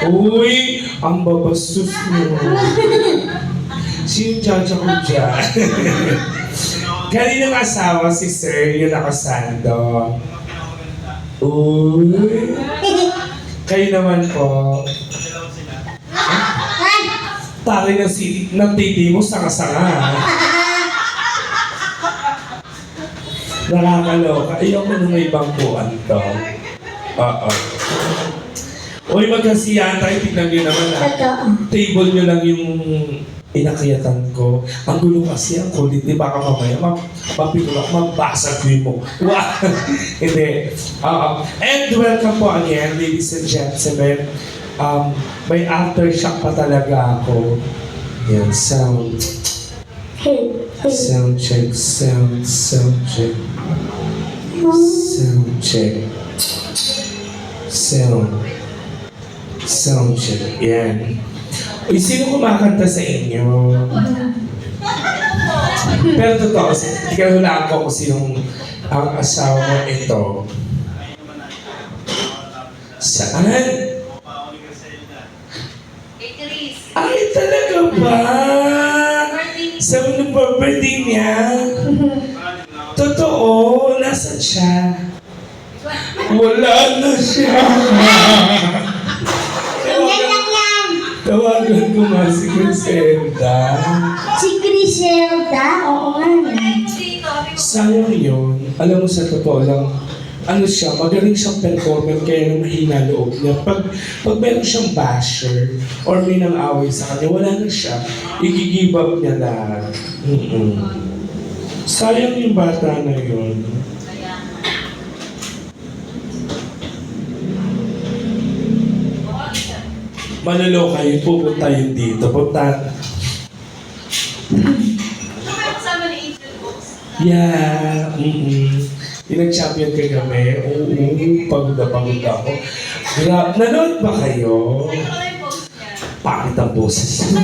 Uy, ang babastos mo. Sino jaja ko dyan? Kaninang asawa si Sir, yung nakasando. Uy. Kayo naman po. Tari ng titi mo, sanga-sanga. Nakakaloka. Ayoko nung may bangkuan to. Oo. Uy, magkasiyahan tayo. Tignan nyo naman table nyo lang yung inakyatan ko. Ang gulo kasi, ang kulit. Di baka mamaya, mapitulak, mabasag mo. Wow! Hindi. And welcome po again, ladies and gentlemen. May aftershock pa talaga ako. Yan, sound. Sound check, sound check. Sound check. Sound check. Yan. Uy, sino kumakanta sa inyo? Pero totoo, hulaan ko kung sinong ang asawa mo ito. Saan? Ay, talaga ba? Sa unang birthday niya? Totoo, nasaan siya? Wala na siya. Tawagan ko nga si Griselda. Si Griselda? Oo nga. Sayang yun. Alam mo sa totoo lang, ano siya, magaling siyang performer kaya nang mahina loob niya. Pag meron siyang basher or may nang away sa kanya, wala na siya. I-give up niya lahat. Sayang yung bata na yun. Malaloka yun, pupunta yun dito. Punta. Yeah, yung nag-champion kay kami, pagod na ako. Nanood ba kayo? Pangit ang boses.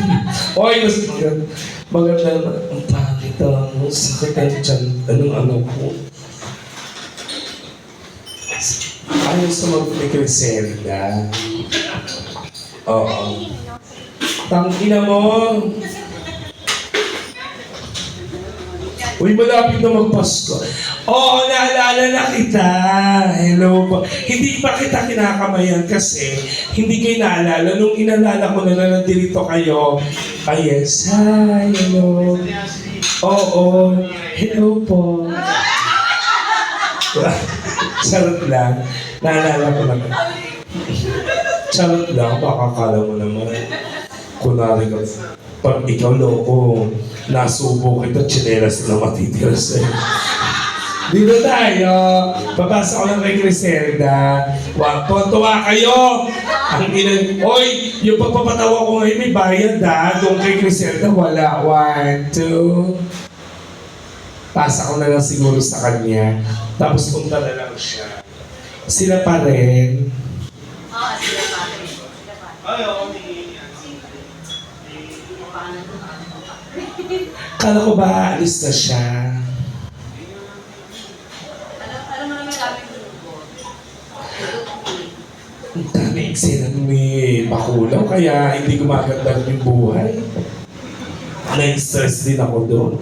Oy, mas maganda naman. Ang pangit ang sakit ang dyan. Anong ko? Ayaw sa mag-Griselda. Oo. Tangina mo. Uy, malapit na magpasko. Oo, naalala na kita. Hello po. Hindi pa kita kinakamayan kasi hindi kayo naalala. Nung inalala ko na nandito kayo. Ay, yes. Hi, hello. Oo, hello po. Charot lang. Naalala ko lang. Charot lang. Baka kala mo naman. Kunwari ka. Pag ikaw loko, nasubo kita, tsinelas na matitira sa'yo. Dito tayo. Papasa ko lang kay Griselda. Tuwa kayo. Ang ilan. Oy, yung pagpapatawa ko ngayon may bayad ha. Doon kay Griselda, wala. 1, 2. Pasa ko na lang siguro sa kanya. Tapos punta na lang siya. Sila pa rin. Oo, sila pa rin. Ay, oo. Kala ko ba alis na siya? Alam mo naman daming grupo. Ang dami eksena may bakulaw, kaya hindi gumaganda yung buhay. Na-stress din ako doon.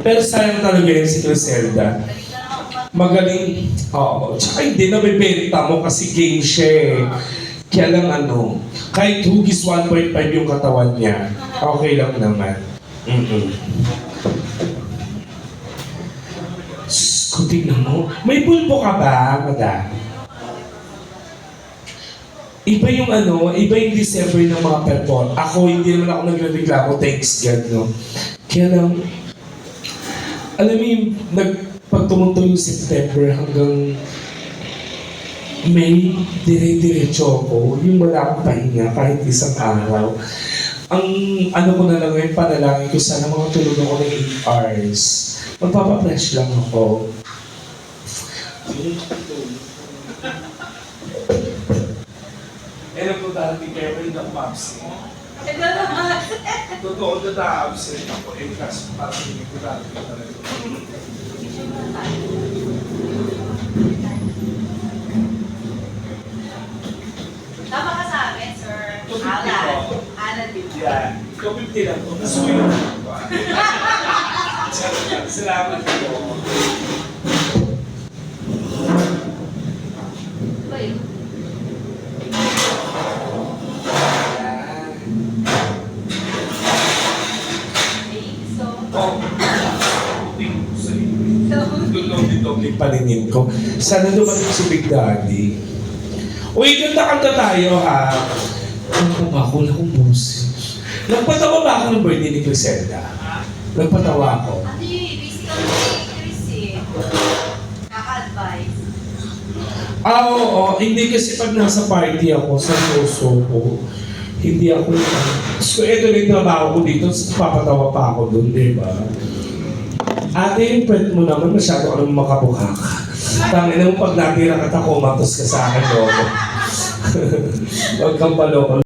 Pero sayang talaga yun si Griselda. Magaling. Oo. Tsaka hindi na bibenta mo kasi game siya eh. Kaya lang kahit hugis 1.5 yung katawan niya, okay lang naman. Kung tignan mo, may bulbo ka ba, madam? Iba yung iba yung December ng mga perform. Ako, hindi naman ako nagre-reklamo, thanks God, no? Kaya lang, alam mo yung pag tumuntong yung September hanggang May, dire-diretso ako, yung wala akong pahinga kahit isang araw. Ang ko na lang ngayon, panalangin ko sana mga tulog ako ng 8 hours. Magpapa-flash lang ako. Alam ko dati kayo rin ang absent. Totoo na absent ako. Kasi parang hindi ko dati talaga. Yan. Ikaw 50 lang. Kung gusto mo yun. Salamat po. Ba yun? Ay, so, Oh. Doble paningin ko. Sana dumating si Big Daddy. Uy, kanta-kanta tayo ha. Ano ba ako? Wala akong boses. Nagpatawa ba ako ng birthday ni Griselda? Nagpatawa ako. Ate, busy kami ni Chris eh. Kaka-advise. Oo. Hindi kasi pag nasa party ako sa puso ko, hindi ako... So, ito na yung trabaho ko dito, papatawa pa ako doon, di ba? Ate, yung friend mo naman, masyado ka naman makabukha ka. Tangin na mo pag natira ka ta, kumatos ka sa akin, loko. Huwag kang paloko.